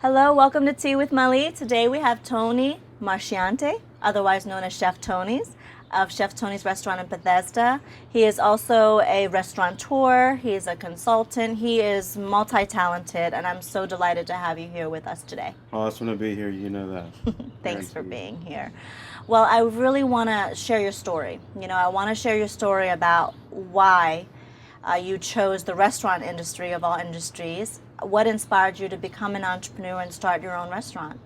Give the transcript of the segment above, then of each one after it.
Hello, welcome to Tea with Mali. Today we have Tony Marciante, otherwise known as Chef Tony's, of Chef Tony's restaurant in Bethesda. He is also a restaurateur, he is a consultant, he is multi-talented, and I'm so delighted to have you here with us today. Awesome to be here, you know that. Thanks for being here. Well, I really want to share your story. I want to share your story about why you chose the restaurant industry of all industries. What inspired you to become an entrepreneur and start your own restaurant?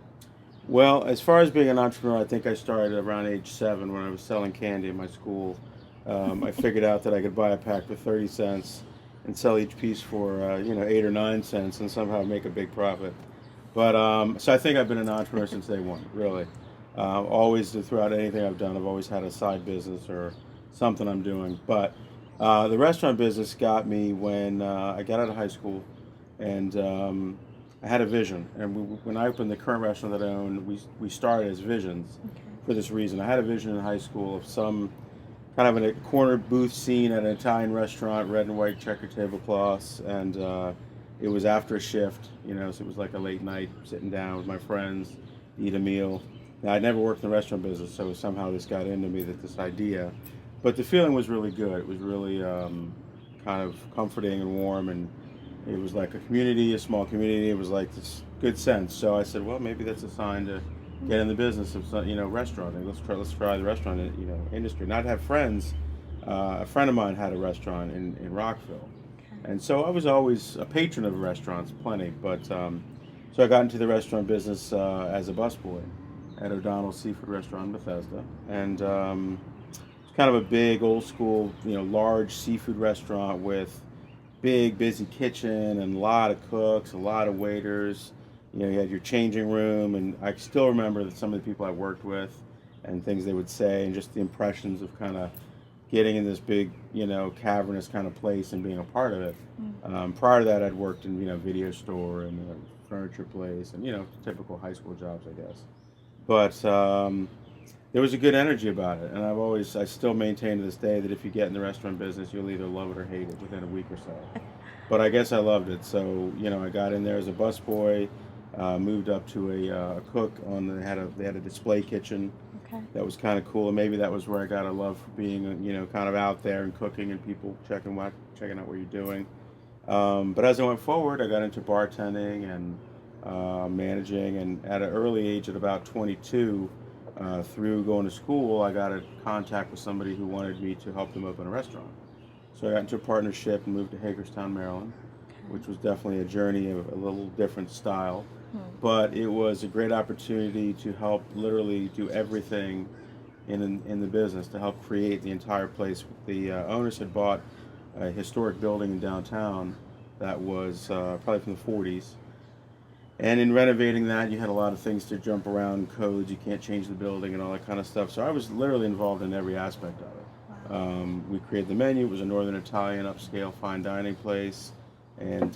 Well, as far as being an entrepreneur, I think I started around age 7 when I was selling candy in my school. I figured out that I could buy a pack for 30 cents and sell each piece for 8 or 9 cents and somehow make a big profit. But so I think I've been an entrepreneur since day one, really. Always throughout anything I've done, I've always had a side business or something I'm doing. But the restaurant business got me when I got out of high school, and I had a vision. And when I opened the current restaurant that I own, we started as visions for this reason. I had a vision in high school of some kind of a corner booth scene at an Italian restaurant, red and white checker tablecloths, and it was after a shift, so it was like a late night, sitting down with my friends, eat a meal. Now, I'd never worked in the restaurant business, so somehow this got into me, this idea. But the feeling was really good. It was really kind of comforting and warm, and it was like a small community. It was like this good sense. So I said, well, maybe that's a sign to get in the business of restauranting. Let's try the restaurant industry. And I'd have friends. A friend of mine had a restaurant in Rockville, and so I was always a patron of restaurants, plenty. But so I got into the restaurant business as a busboy at O'Donnell's Seafood Restaurant in Bethesda, and it's kind of a big, old school, large seafood restaurant with big, busy kitchen and a lot of cooks, a lot of waiters. You had your changing room, and I still remember that some of the people I worked with and things they would say, and just the impressions of kind of getting in this big, cavernous kind of place and being a part of it. Prior to that, I'd worked in, video store and a furniture place and, typical high school jobs, I guess. But there was a good energy about it, and I still maintain to this day that if you get in the restaurant business, you'll either love it or hate it within a week or so. But I guess I loved it, so I got in there as a busboy, moved up to a cook they had a display kitchen. Okay. That was kind of cool, and maybe that was where I got a love for being kind of out there and cooking and people checking out what you're doing. But as I went forward, I got into bartending and managing, and at an early age, at about 22. Through going to school, I got in contact with somebody who wanted me to help them open a restaurant. So I got into a partnership and moved to Hagerstown, Maryland, which was definitely a journey of a little different style. But it was a great opportunity to help literally do everything in the business, to help create the entire place. The owners had bought a historic building in downtown that was probably from the 40s. And in renovating that, you had a lot of things to jump around, codes, you can't change the building and all that kind of stuff. So I was literally involved in every aspect of it. Wow. We created the menu. It was a Northern Italian upscale fine dining place, and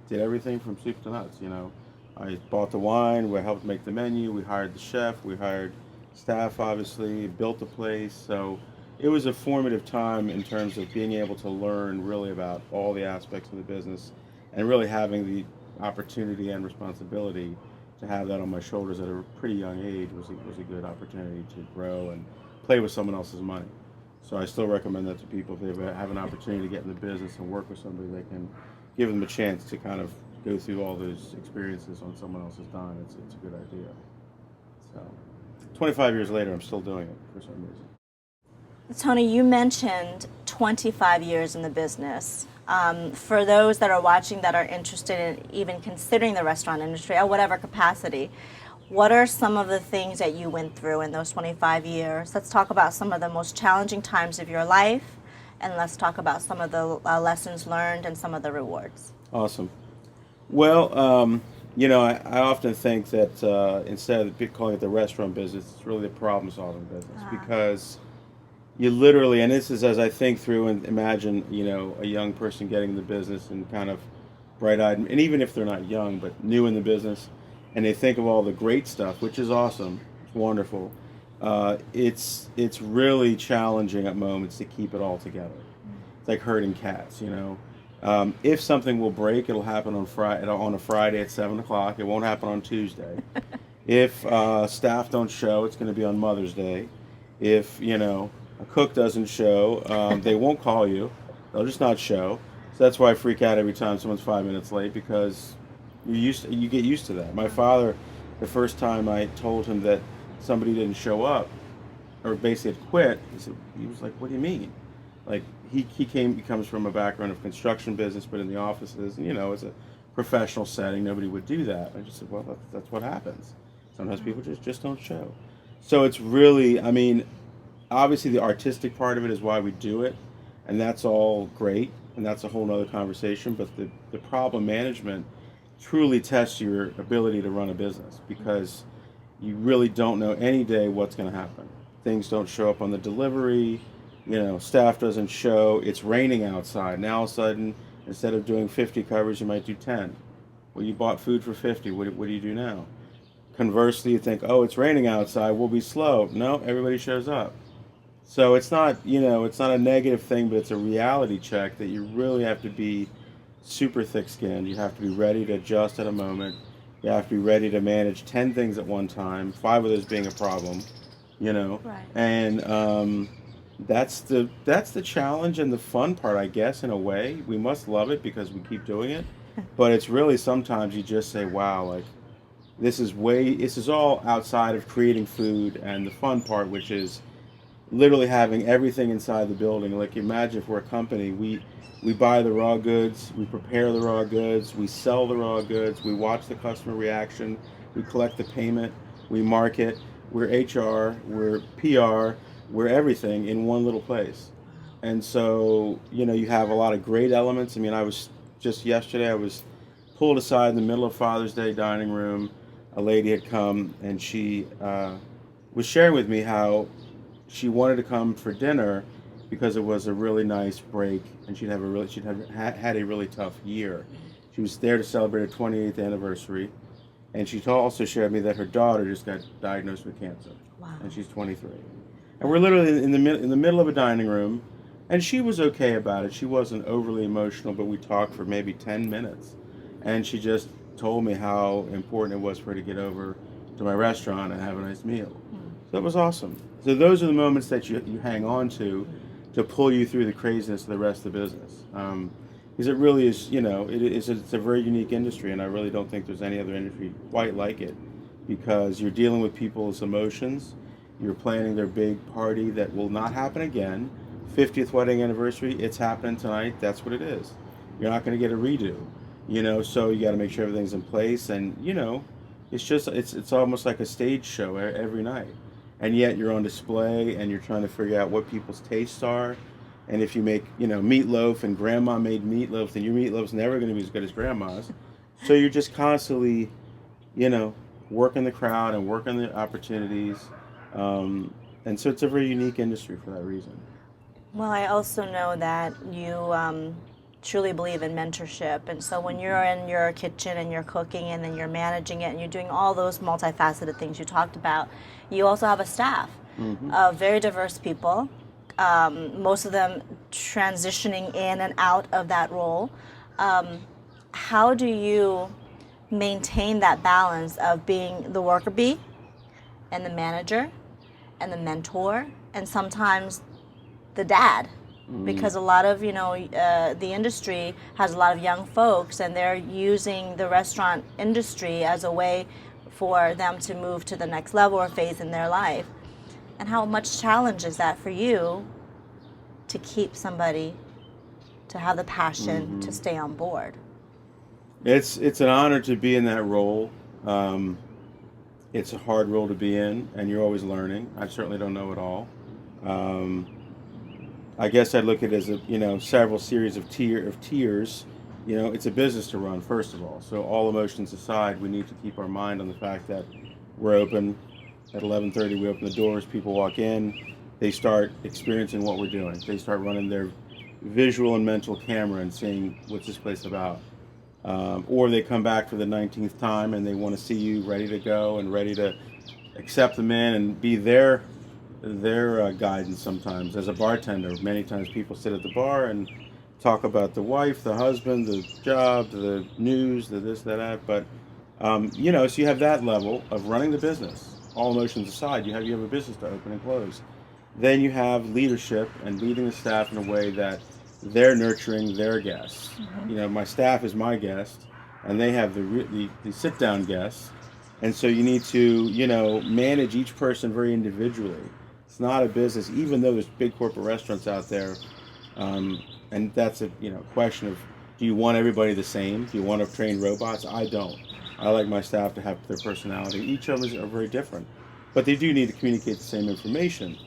did everything from soup to nuts. I bought the wine, we helped make the menu, we hired the chef, we hired staff, obviously, built the place. So it was a formative time in terms of being able to learn really about all the aspects of the business, and really having the opportunity and responsibility to have that on my shoulders at a pretty young age was a good opportunity to grow and play with someone else's money. So I still recommend that to people. If they have an opportunity to get in the business and work with somebody, they can give them a chance to kind of go through all those experiences on someone else's dime. It's a good idea. So 25 years later, I'm still doing it for some reason. Tony, you mentioned 25 years in the business. For those that are watching that are interested in even considering the restaurant industry at whatever capacity, what are some of the things that you went through in those 25 years? Let's talk about some of the most challenging times of your life, and let's talk about some of the lessons learned and some of the rewards. Awesome. Well, I often think that instead of calling it the restaurant business, it's really the problem-solving business, because you literally, and this is as I think through and imagine, a young person getting in the business and kind of bright-eyed, and even if they're not young, but new in the business, and they think of all the great stuff, which is awesome, it's wonderful. It's really challenging at moments to keep it all together. It's like herding cats, If something will break, it'll happen on on a Friday at 7 o'clock. It won't happen on Tuesday. If staff don't show, it's going to be on Mother's Day. If a cook doesn't show, they won't call you. They'll just not show. So that's why I freak out every time someone's 5 minutes late, because you get used to that. My father, the first time I told him that somebody didn't show up, or basically had quit, he was like, "What do you mean?" Like he comes from a background of construction business, but in the offices, and it's a professional setting, nobody would do that. I just said, well, that's what happens. Sometimes people just don't show. So it's really, I mean, obviously the artistic part of it is why we do it, and that's all great, and that's a whole nother conversation. But the problem management truly tests your ability to run a business, because you really don't know any day what's going to happen. Things don't show up on the delivery, staff doesn't show, it's raining outside. Now all of a sudden, instead of doing 50 covers, you might do 10. Well, you bought food for 50, what do you do now? Conversely, you think, oh, it's raining outside, we'll be slow. No, everybody shows up. So it's not, it's not a negative thing, but it's a reality check that you really have to be super thick-skinned. You have to be ready to adjust at a moment. You have to be ready to manage 10 things at one time, 5 of those being a problem, Right. And that's the challenge and the fun part, I guess, in a way. We must love it because we keep doing it, but it's really sometimes you just say, wow, like this is all outside of creating food and the fun part, which is literally having everything inside the building. Like imagine if we're a company, we buy the raw goods, we prepare the raw goods, we sell the raw goods, we watch the customer reaction, we collect the payment, we market. We're HR, we're PR, we're everything in one little place. And so, you have a lot of great elements. I mean, yesterday, I was pulled aside in the middle of Father's Day dining room. A lady had come, and she was sharing with me how she wanted to come for dinner because it was a really nice break, and she'd had a really tough year. She was there to celebrate her 28th anniversary. And she also shared with me that her daughter just got diagnosed with cancer. Wow. And she's 23. And we're literally in the middle of a dining room, and she was okay about it. She wasn't overly emotional, but we talked for maybe 10 minutes. And she just told me how important it was for her to get over to my restaurant and have a nice meal. So it was awesome. So those are the moments that you hang on to pull you through the craziness of the rest of the business. Because it really is, it's a very unique industry, and I really don't think there's any other industry quite like it, because you're dealing with people's emotions, you're planning their big party that will not happen again. 50th wedding anniversary, it's happening tonight, that's what it is. You're not going to get a redo, so you got to make sure everything's in place, and, it's almost like a stage show every night. And yet you're on display, and you're trying to figure out what people's tastes are. And if you make, meatloaf and grandma made meatloaf, then your meatloaf's never going to be as good as grandma's. So you're just constantly, working the crowd and working the opportunities. And so it's a very unique industry for that reason. Well, I also know that you truly believe in mentorship. And so when you're in your kitchen and you're cooking and then you're managing it and you're doing all those multifaceted things you talked about, you also have a staff of very diverse people. Most of them transitioning in and out of that role. How do you maintain that balance of being the worker bee and the manager and the mentor and sometimes the dad? Because a lot of, the industry has a lot of young folks, and they're using the restaurant industry as a way for them to move to the next level or phase in their life. And how much challenge is that for you to keep somebody to have the passion to stay on board? It's an honor to be in that role. It's a hard role to be in, and you're always learning. I certainly don't know it all. I guess I'd look at it as several series of tiers. It's a business to run, first of all. So all emotions aside, we need to keep our mind on the fact that we're open. At 11:30, we open the doors. People walk in. They start experiencing what we're doing. They start running their visual and mental camera and seeing what's this place about. Or they come back for the 19th time and they want to see you ready to go and ready to accept them in and be their guidance sometimes. As a bartender, many times people sit at the bar and talk about the wife, the husband, the job, the news, the this, that. But so you have that level of running the business. All emotions aside, you have a business to open and close. Then you have leadership and leading the staff in a way that they're nurturing their guests. My staff is my guest, and they have the sit down guests, and so you need to manage each person very individually. It's not a business, even though there's big corporate restaurants out there, and that's a question of, do you want everybody the same? Do you want to train robots? I don't. I like my staff to have their personality. Each of us are very different, but they do need to communicate the same information.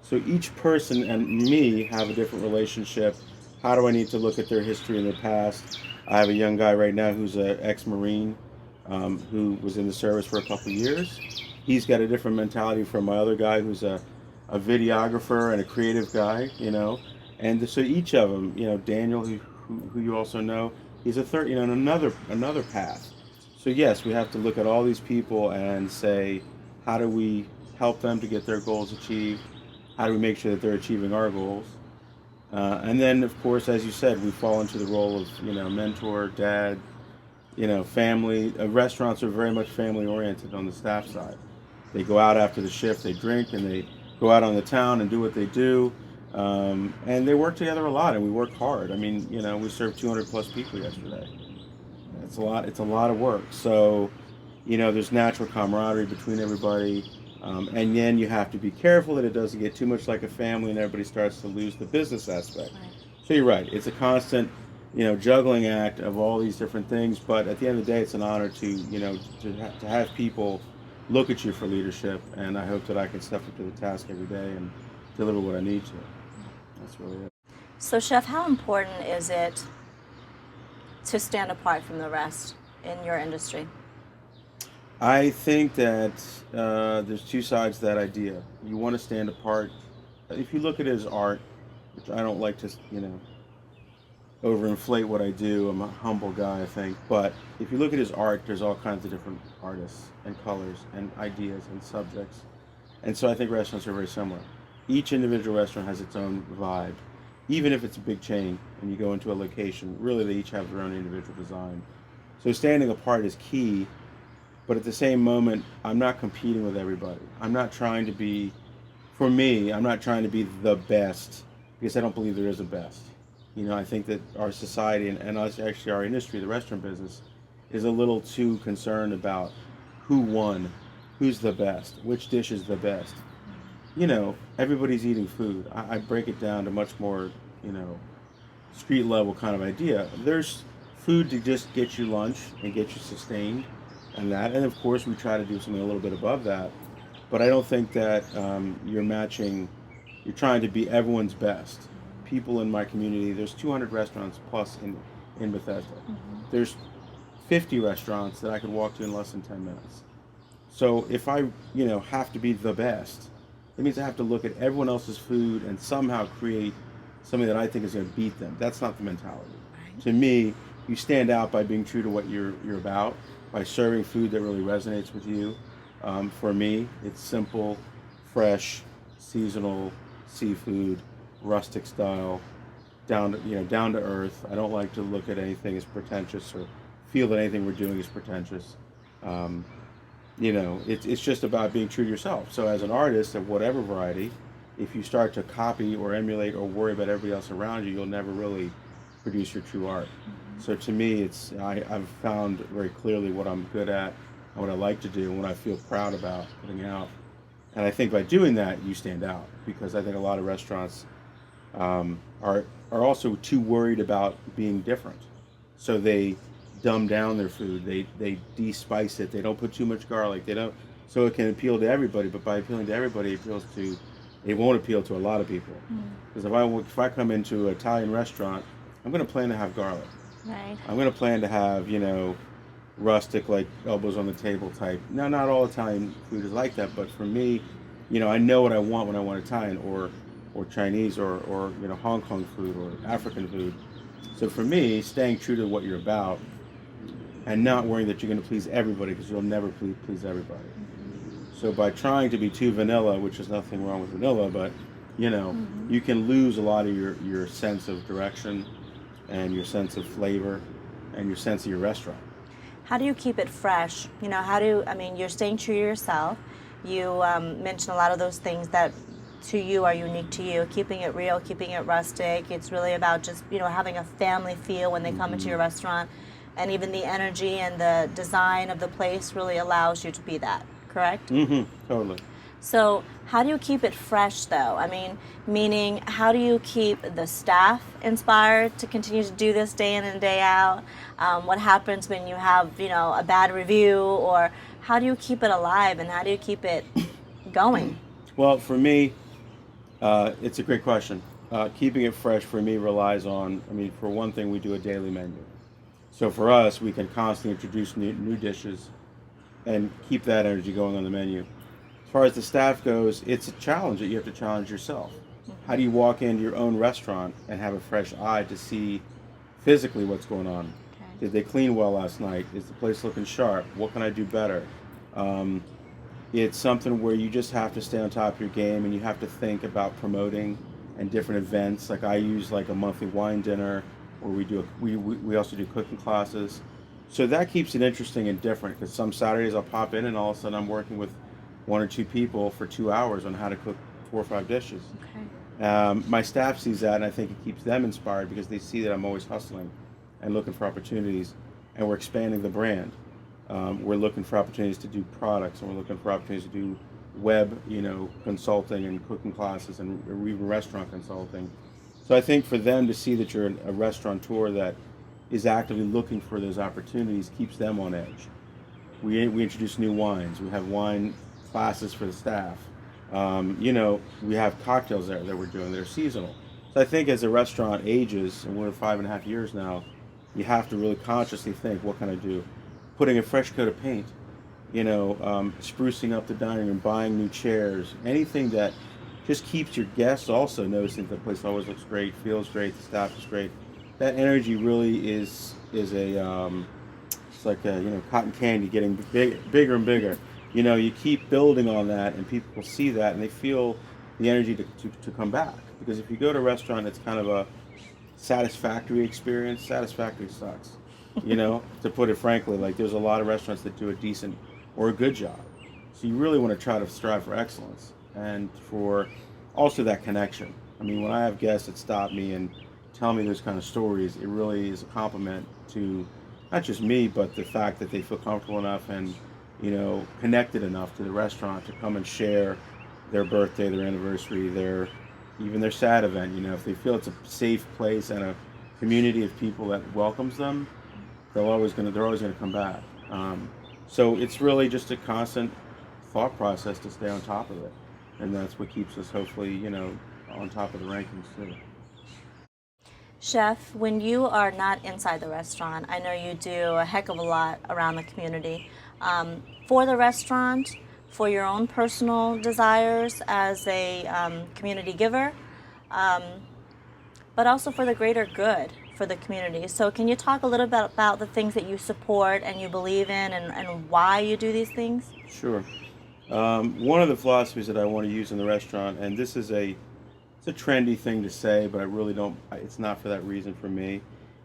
So each person and me have a different relationship. How do I need to look at their history and their past? I have a young guy right now who's an ex-Marine, who was in the service for a couple of years. He's got a different mentality from my other guy who's a videographer and a creative guy, And so each of them, Daniel, who you also know, he's a third, another path. So yes, we have to look at all these people and say, how do we help them to get their goals achieved? How do we make sure that they're achieving our goals? And then, of course, as you said, we fall into the role of, mentor, dad, family. Restaurants are very much family oriented on the staff side. They go out after the shift, they drink, and they go out on the town and do what they do. And they work together a lot, and we work hard. I mean, we served 200 plus people yesterday. It's a lot. It's a lot of work. So, there's natural camaraderie between everybody. And then you have to be careful that it doesn't get too much like a family and everybody starts to lose the business aspect. Right. So you're right. It's a constant, juggling act of all these different things. But at the end of the day, it's an honor to have people look at you for leadership. And I hope that I can step up to the task every day and deliver what I need to. That's really it. So, Chef, how important is it to stand apart from the rest in your industry? I think that there's two sides to that idea. You want to stand apart. If you look at it as art, which I don't like to, overinflate what I do. I'm a humble guy, I think. But if you look at it as art, there's all kinds of different artists and colors and ideas and subjects. And so I think restaurants are very similar. Each individual restaurant has its own vibe. Even if it's a big chain and you go into a location, really they each have their own individual design. So standing apart is key. But at the same moment, I'm not competing with everybody. I'm not trying to be, for me, I'm not trying to be the best, because I don't believe there is a best. I think that our society and us, actually our industry, the restaurant business, is a little too concerned about who won, who's the best, which dish is the best. Everybody's eating food. I break it down to much more, street level kind of idea. There's food to just get you lunch and get you sustained. And of course we try to do something a little bit above that, but I don't think that you're trying to be everyone's best. People in my community, there's 200 restaurants plus in Bethesda. There's 50 restaurants that I could walk to in less than 10 minutes. So if I have to be the best, it means I have to look at everyone else's food and somehow create something that I think is going to beat them. That's not the mentality. Right. To me, you stand out by being true to what you're about, by serving food that really resonates with you. For me, it's simple, fresh, seasonal seafood, rustic style, down to earth. I don't like to look at anything as pretentious or feel that anything we're doing is pretentious. It's just about being true to yourself. So as an artist of whatever variety, if you start to copy or emulate or worry about everybody else around you, you'll never really produce your true art. So to me, I've found very clearly what I'm good at and what I like to do and what I feel proud about putting out. And I think by doing that, you stand out, because I think a lot of restaurants are also too worried about being different. So they dumb down their food. They de-spice it. They don't put too much garlic. So it can appeal to everybody. But by appealing to everybody, it won't appeal to a lot of people. Because if I come into an Italian restaurant, I'm going to plan to have garlic. Right. I'm going to plan to have, rustic, like elbows on the table type. Now, not all Italian food is like that, but for me, I know what I want when I want Italian or Chinese or Hong Kong food or African food. So for me, staying true to what you're about and not worrying that you're going to please everybody, because you'll never please everybody. So by trying to be too vanilla, which is nothing wrong with vanilla, but you can lose a lot of your sense of direction and your sense of flavor and your sense of your restaurant. How do you keep it fresh? You know, I mean, you're staying true to yourself. You mentioned a lot of those things that to you are unique to you, keeping it real, keeping it rustic. It's really about just, you know, having a family feel when they come into your restaurant. And even the energy and the design of the place really allows you to be that, correct? Totally. So how do you keep it fresh though? I mean, meaning how do you keep the staff inspired to continue to do this day in and day out? What happens when you have, you know, a bad review, or how do you keep it alive and how do you keep it going? Well, for me, it's a great question. Keeping it fresh for me relies on, I mean, for one thing, we do a daily menu. So for us, we can constantly introduce new dishes and keep that energy going on the menu. As far as the staff goes, it's a challenge that you have to challenge yourself. How do you walk into your own restaurant and have a fresh eye to see physically what's going on? Okay. Did they clean well last night? Is the place looking sharp? What can I do better? It's something where you just have to stay on top of your game, and you have to think about promoting and different events. Like I use like a monthly wine dinner, or we also do cooking classes. So that keeps it interesting and different, because some Saturdays I'll pop in and all of a sudden I'm working with one or two people for 2 hours on how to cook 4 or 5 dishes. Okay. My staff sees that, and I think it keeps them inspired because they see that I'm always hustling and looking for opportunities, and we're expanding the brand. We're looking for opportunities to do products, and we're looking for opportunities to do web, you know, consulting and cooking classes and even restaurant consulting. So I think for them to see that you're a restaurateur that is actively looking for those opportunities keeps them on edge. We introduce new wines. We have wine classes for the staff. You know, we have cocktails there that we're doing that are seasonal. So I think as a restaurant ages, and we're 5.5 years now, you have to really consciously think, what can I do? Putting a fresh coat of paint, you know, sprucing up the dining room, buying new chairs, anything that just keeps your guests also noticing that the place always looks great, feels great, the staff is great. That energy really is it's like a, you know, cotton candy getting bigger and bigger. You know, you keep building on that, and people will see that, and they feel the energy to come back. Because if you go to a restaurant, it's kind of a satisfactory experience. Satisfactory sucks, you know, to put it frankly. Like, there's a lot of restaurants that do a decent or a good job. So you really want to try to strive for excellence and for also that connection. I mean, when I have guests that stop me and tell me those kind of stories, it really is a compliment to not just me, but the fact that they feel comfortable enough and, you know, connected enough to the restaurant to come and share their birthday, their anniversary, even their sad event. You know, if they feel it's a safe place and a community of people that welcomes them, they're always gonna come back. So it's really just a constant thought process to stay on top of it, and that's what keeps us hopefully, you know, on top of the rankings too. Chef, when you are not inside the restaurant, I know you do a heck of a lot around the community. For the restaurant, for your own personal desires as a community giver, but also for the greater good for the community. So can you talk a little bit about the things that you support and you believe in, and why you do these things? Sure. One of the philosophies that I want to use in the restaurant, and this is it's a trendy thing to say, but I really don't, it's not for that reason for me,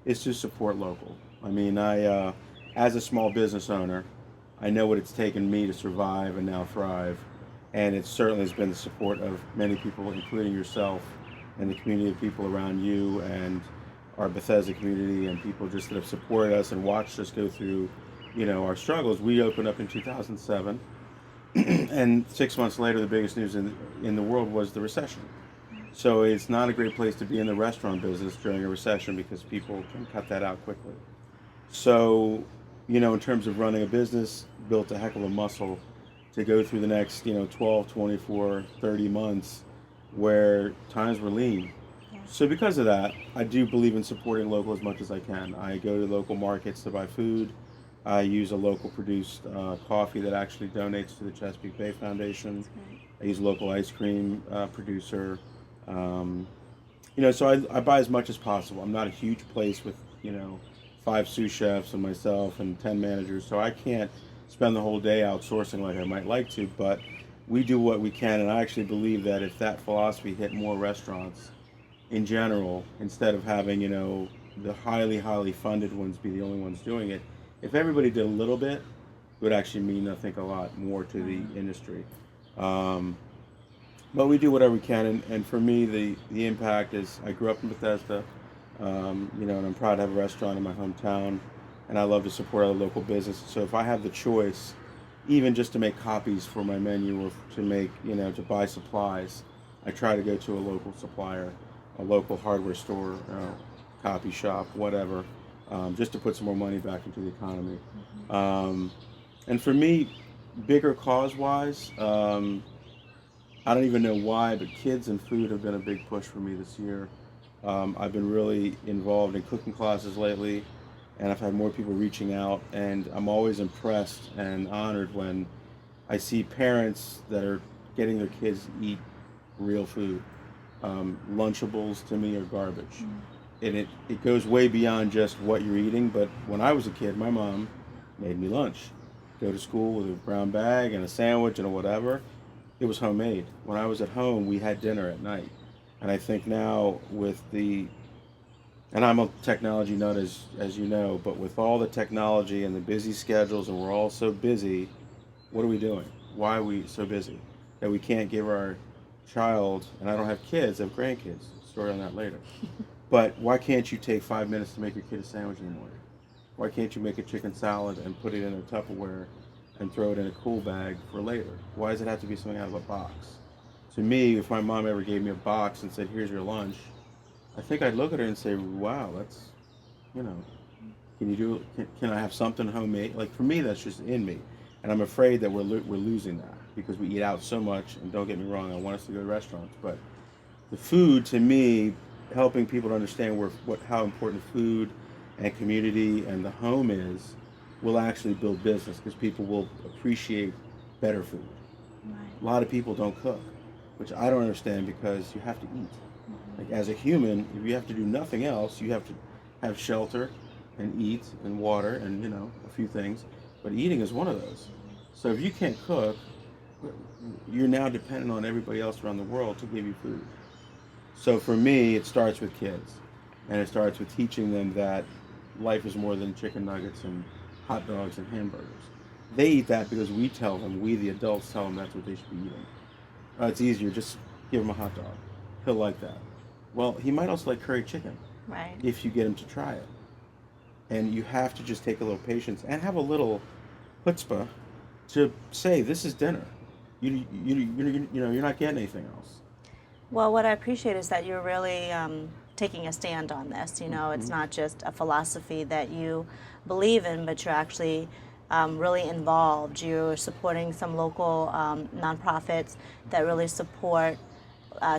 is to support local. I mean, as a small business owner, I know what it's taken me to survive and now thrive. And it certainly has been the support of many people, including yourself and the community of people around you and our Bethesda community, and people just that have supported us and watched us go through, you know, our struggles. We opened up in 2007, and 6 months later, the biggest news in the world was the recession. So it's not a great place to be in the restaurant business during a recession, because people can cut that out quickly. So, you know, in terms of running a business, built a heck of a muscle to go through the next, you know, 12, 24, 30 months where times were lean. So because of that, I do believe in supporting local as much as I can. I go to local markets to buy food. I use a local produced coffee that actually donates to the Chesapeake Bay Foundation. I use a local ice cream producer. You know, so I buy as much as possible. I'm not a huge place with, you know, 5 sous chefs and myself and 10 managers, so I can't spend the whole day outsourcing like I might like to, but we do what we can, and I actually believe that if that philosophy hit more restaurants in general, instead of having, you know, the highly funded ones be the only ones doing it. If everybody did a little bit, it would actually mean, I think, a lot more to the industry. But we do whatever we can, and for me, the impact is I grew up in Bethesda, and I'm proud to have a restaurant in my hometown, and I love to support other local businesses. So if I have the choice, even just to make copies for my menu or to make, to buy supplies, I try to go to a local supplier, a local hardware store, copy shop, whatever, just to put some more money back into the economy. And for me, bigger cause-wise, I don't even know why, but kids and food have been a big push for me this year. I've been really involved in cooking classes lately, and I've had more people reaching out, and I'm always impressed and honored when I see parents that are getting their kids to eat real food. Lunchables to me are garbage. And it goes way beyond just what you're eating, but when I was a kid, my mom made me lunch. Go to school with a brown bag and a sandwich and a whatever. It was homemade. When I was at home, we had dinner at night. And I think now and I'm a technology nut as you know, but with all the technology and the busy schedules, and we're all so busy, what are we doing? Why are we so busy? That we can't give our child, and I don't have kids, I have grandkids, story on that later. But why can't you take 5 minutes to make your kid a sandwich in the morning? Why can't you make a chicken salad and put it in a Tupperware and throw it in a cool bag for later? Why does it have to be something out of a box? To me, if my mom ever gave me a box and said, here's your lunch, I think I'd look at her and say, wow, that's, can I have something homemade? Like, for me, that's just in me. And I'm afraid that we're losing that because we eat out so much. And don't get me wrong, I want us to go to restaurants. But the food, to me, helping people to understand how important food and community and the home is, will actually build business because people will appreciate better food. Right. A lot of people don't cook, which I don't understand because you have to eat. Like, as a human, if you have to do nothing else, you have to have shelter and eat and water and, a few things. But eating is one of those. So if you can't cook, you're now dependent on everybody else around the world to give you food. So for me, it starts with kids. And it starts with teaching them that life is more than chicken nuggets and hot dogs and hamburgers. They eat that because we the adults tell them that's what they should be eating. It's easier, just give him a hot dog. He'll like that. Well, he might also like curry chicken. Right. If you get him to try it. And you have to just take a little patience and have a little chutzpah to say, this is dinner. You're not getting anything else. Well, what I appreciate is that you're really taking a stand on this. It's not just a philosophy that you believe in, but you're actually really involved. You're supporting some local nonprofits that really support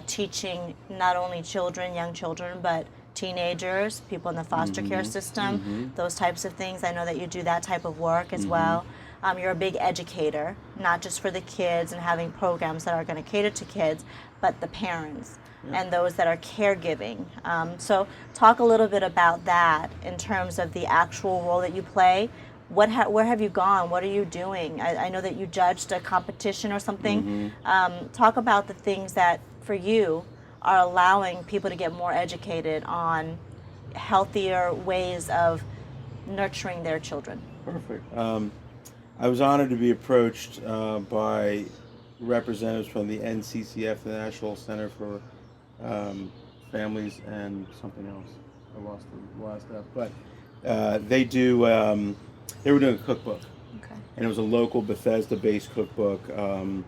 teaching not only young children, but teenagers, people in the foster care system, those types of things. I know that you do that type of work as well. You're a big educator, not just for the kids and having programs that are going to cater to kids, but the parents and those that are caregiving. So talk a little bit about that in terms of the actual role that you play. Where have you gone? What are you doing? I know that you judged a competition or something. Talk about the things that, for you, are allowing people to get more educated on healthier ways of nurturing their children. Perfect. I was honored to be approached by representatives from the NCCF, the National Center for Families and something else. I lost the last F. But they were doing a cookbook. Okay. And it was a local Bethesda-based cookbook. And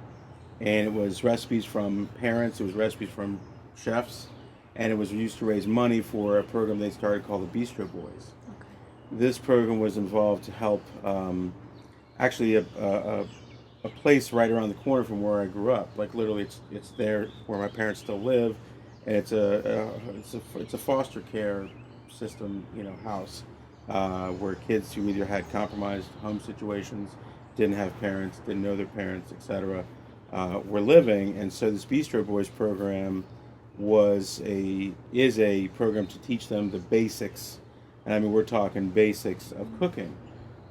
it was recipes from parents, it was recipes from chefs, and it was used to raise money for a program they started called the Bistro Boys. Okay. This program was involved to help actually a place right around the corner from where I grew up. Like, literally, it's there where my parents still live, and it's a foster care system, house where kids who either had compromised home situations, didn't have parents, didn't know their parents, etc., were living. And so this Bistro Boys program is a program to teach them the basics, and I mean, we're talking basics of cooking.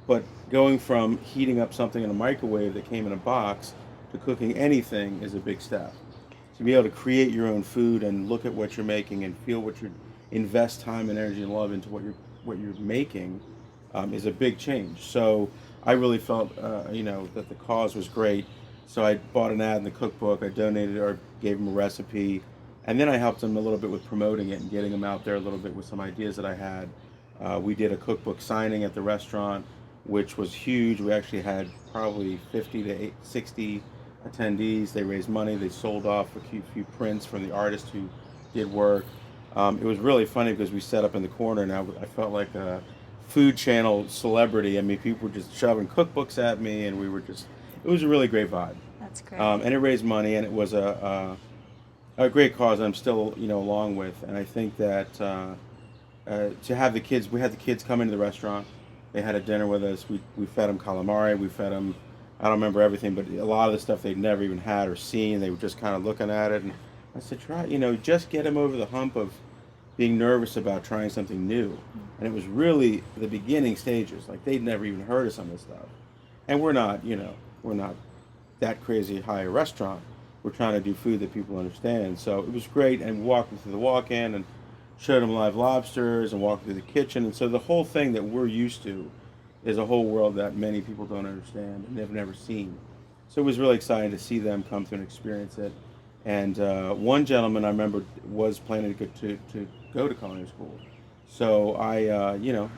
But going from heating up something in a microwave that came in a box to cooking anything is a big step. To be able to create your own food and look at what you're making and feel what you're invest time and energy and love into what you're making is a big change. So I really felt that the cause was great. So I bought an ad in the cookbook. I donated or gave them a recipe, and then I helped them a little bit with promoting it and getting them out there a little bit with some ideas that I had. We did a cookbook signing at the restaurant, which was huge. We actually had probably 50 to 60 attendees. They raised money. They sold off a few prints from the artist who did work. It was really funny because we set up in the corner, and I felt like a Food Channel celebrity. I mean, people were just shoving cookbooks at me, and it was a really great vibe. That's great. And it raised money, and it was a great cause I'm still, along with. And I think that to have the kids, we had the kids come into the restaurant. They had a dinner with us. We fed them calamari. We fed them, I don't remember everything, but a lot of the stuff they'd never even had or seen. They were just kind of looking at it. And I said, just get them over the hump of being nervous about trying something new. And it was really the beginning stages. Like, they'd never even heard of some of this stuff. And we're not that crazy high a restaurant. We're trying to do food that people understand. So it was great. And we walked them through the walk-in and showed them live lobsters and walked through the kitchen. And so the whole thing that we're used to is a whole world that many people don't understand and they've never seen. So it was really exciting to see them come through and experience it. And one gentleman I remember was planning to go to culinary school. So I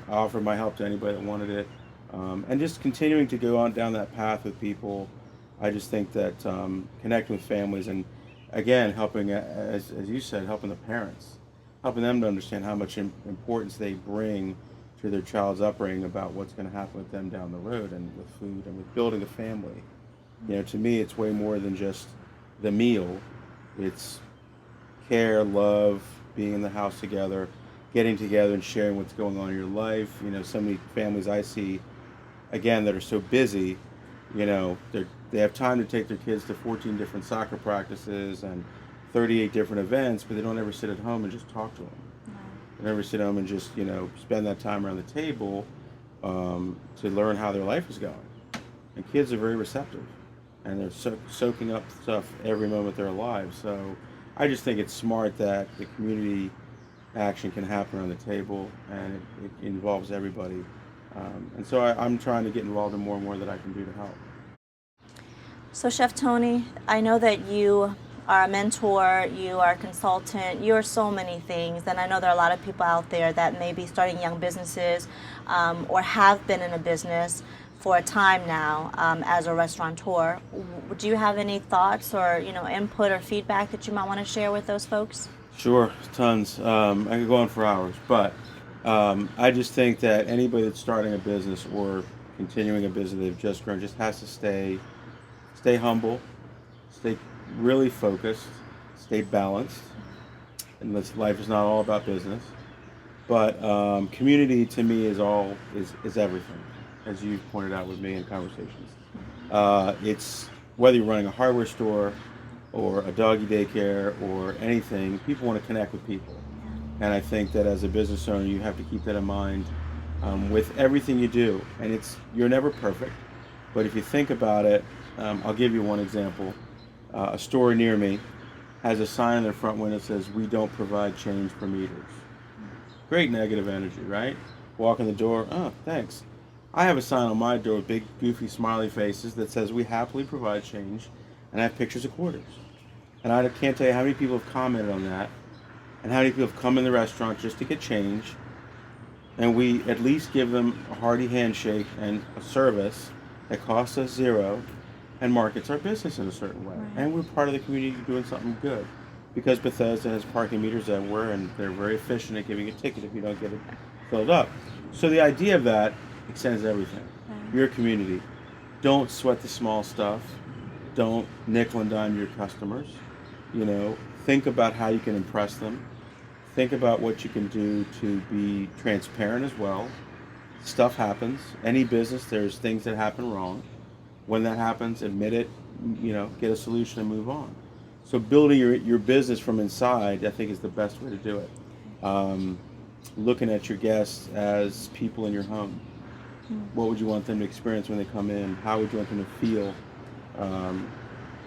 offered my help to anybody that wanted it. And just continuing to go on down that path with people. I just think that connecting with families and, again, helping, as you said, helping the parents, helping them to understand how much importance they bring to their child's upbringing about what's going to happen with them down the road and with food and with building a family. To me, it's way more than just the meal. It's care, love, being in the house together, getting together and sharing what's going on in your life. So many families I see, again, that are so busy, they have time to take their kids to 14 different soccer practices and 38 different events, but they don't ever sit at home and just talk to them. No. They never sit home and just, spend that time around the table to learn how their life is going. And kids are very receptive, and they're soaking up stuff every moment of their lives. So I just think it's smart that the community action can happen around the table, and it involves everybody. And so I'm trying to get involved in more and more that I can do to help. So Chef Tony, I know that you are a mentor, you are a consultant, you're so many things, and I know there are a lot of people out there that may be starting young businesses or have been in a business for a time now as a restaurateur. Do you have any thoughts or input or feedback that you might want to share with those folks? Sure, tons. I could go on for hours, but I just think that anybody that's starting a business or continuing a business they've just grown just has to stay humble, stay really focused, stay balanced. And this life is not all about business, but community to me is everything, as you've pointed out with me in conversations. It's whether you're running a hardware store or a doggy daycare or anything, people want to connect with people. And I think that as a business owner, you have to keep that in mind with everything you do. And you're never perfect, but if you think about it, I'll give you one example. A store near me has a sign in their front window that says, "We don't provide change for meters." Great negative energy, right? Walk in the door, oh, thanks. I have a sign on my door with big, goofy, smiley faces that says, "We happily provide change," and I have pictures of quarters. And I can't tell you how many people have commented on that, and how many people have come in the restaurant just to get change, and we at least give them a hearty handshake and a service that costs us $0 and markets our business in a certain way. Right. And we're part of the community doing something good, because Bethesda has parking meters everywhere, and they're very efficient at giving you a ticket if you don't get it filled up. So the idea of that extends everything. Right. Your community. Don't sweat the small stuff. Don't nickel and dime your customers. Think about how you can impress them. Think about what you can do to be transparent as well. Stuff happens. Any business, there's things that happen wrong. When that happens, admit it, get a solution and move on. So building your business from inside, I think, is the best way to do it. Looking at your guests as people in your home. What would you want them to experience when they come in? How would you want them to feel?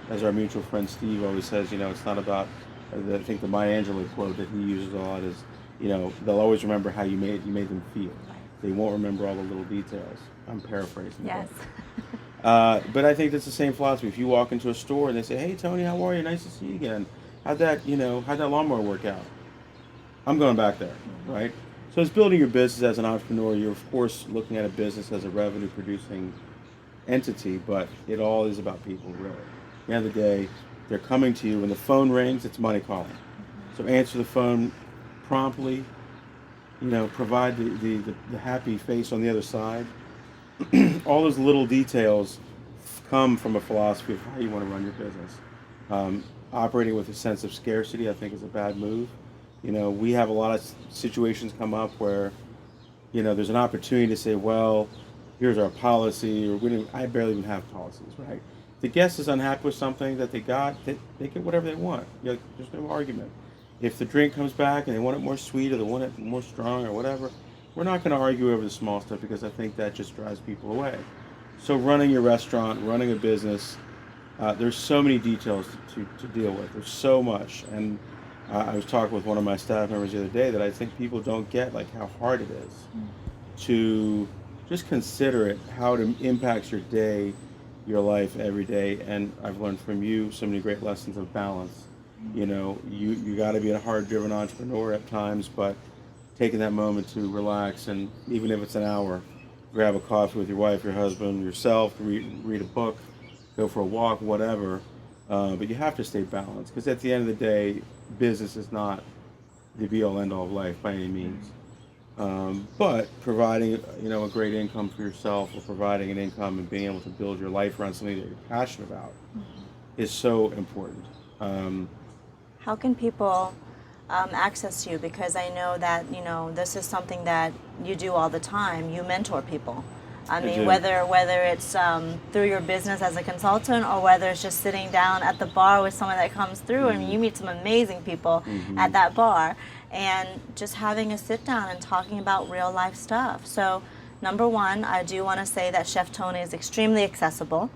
As our mutual friend Steve always says, it's not about, I think the Maya Angelou quote that he uses a lot is, they'll always remember how you made them feel. They won't remember all the little details. I'm paraphrasing. Yes. But I think that's the same philosophy. If you walk into a store and they say, "Hey Tony, how are you? Nice to see you again. How'd that lawnmower work out?" I'm going back there, right? So it's building your business as an entrepreneur. You're of course looking at a business as a revenue producing entity, but it all is about people, really. At the end of the day, they're coming to you. When the phone rings, it's money calling. So answer the phone promptly. Provide the happy face on the other side. All those little details come from a philosophy of how you want to run your business. Operating with a sense of scarcity, I think, is a bad move. We have a lot of situations come up where, there's an opportunity to say, well, here's our policy, or I barely even have policies, right? If the guest is unhappy with something that they got, they get whatever they want. There's no argument. If the drink comes back and they want it more sweet or they want it more strong or whatever, we're not going to argue over the small stuff, because I think that just drives people away. So running your restaurant, running a business, there's so many details to deal with. There's so much. And I was talking with one of my staff members the other day that I think people don't get how hard it is to just consider it, how it impacts your day, your life every day. And I've learned from you so many great lessons of balance. You got to be a hard-driven entrepreneur at times, but taking that moment to relax, and even if it's an hour, grab a coffee with your wife, your husband, yourself, read a book, go for a walk, whatever. But you have to stay balanced, because at the end of the day, business is not the be-all, end-all of life by any means. But providing a great income for yourself, or providing an income and being able to build your life around something that you're passionate about is so important. How can people access you? Because I know that this is something that you do all the time. You mentor people. I mean, whether it's through your business as a consultant, or whether it's just sitting down at the bar with someone that comes through. I mean, you meet some amazing people at that bar, and just having a sit down and talking about real life stuff. So, number one, I do want to say that Chef Tony is extremely accessible.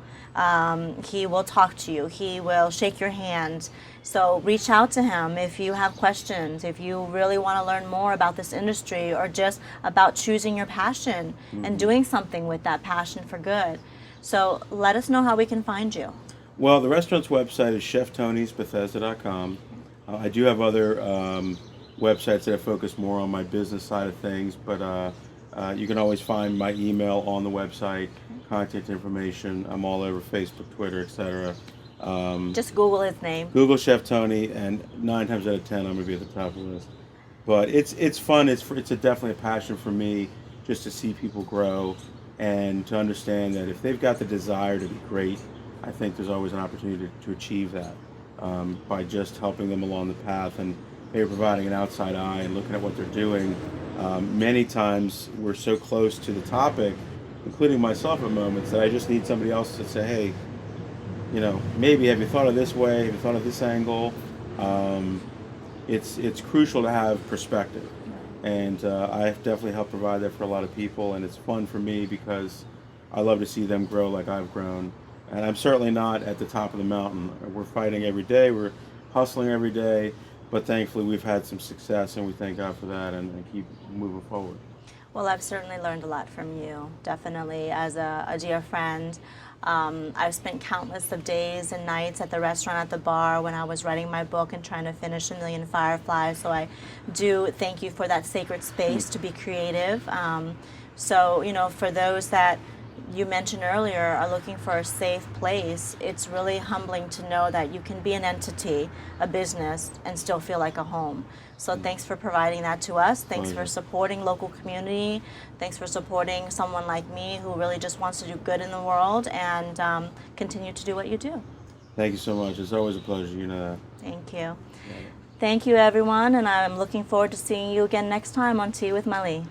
He will talk to you. He will shake your hand. So reach out to him if you have questions, if you really want to learn more about this industry, or just about choosing your passion and doing something with that passion for good. So let us know how we can find you. Well, the restaurant's website is cheftonysbethesda.com. I do have other websites that I focus more on my business side of things, but you can always find my email on the website, contact information. I'm all over Facebook, Twitter, etc. Just Google his name. Google Chef Tony, and 9 times out of 10, I'm going to be at the top of the list. But it's fun. It's definitely a passion for me, just to see people grow, and to understand that if they've got the desire to be great, I think there's always an opportunity to achieve that by just helping them along the path, and maybe providing an outside eye and looking at what they're doing. Many times we're so close to the topic, including myself at moments, that I just need somebody else to say, hey, maybe have you thought of this way? Have you thought of this angle? It's crucial to have perspective, and I've definitely helped provide that for a lot of people, and it's fun for me because I love to see them grow like I've grown. And I'm certainly not at the top of the mountain. We're fighting every day. We're hustling every day, but thankfully we've had some success, and we thank God for that, and keep moving forward. Well, I've certainly learned a lot from you, definitely, as a dear friend. I've spent countless of days and nights at the restaurant, at the bar, when I was writing my book and trying to finish A Million Fireflies. So I do thank you for that sacred space to be creative. So, for those that you mentioned earlier are looking for a safe place, it's really humbling to know that you can be an entity, a business, and still feel like a home. So thanks for providing that to us. Thanks for supporting local community. Thanks for supporting someone like me who really just wants to do good in the world, and continue to do what you do. Thank you so much. It's always a pleasure. You know that. Thank you. Thank you, everyone, and I'm looking forward to seeing you again next time on Tea with Mali.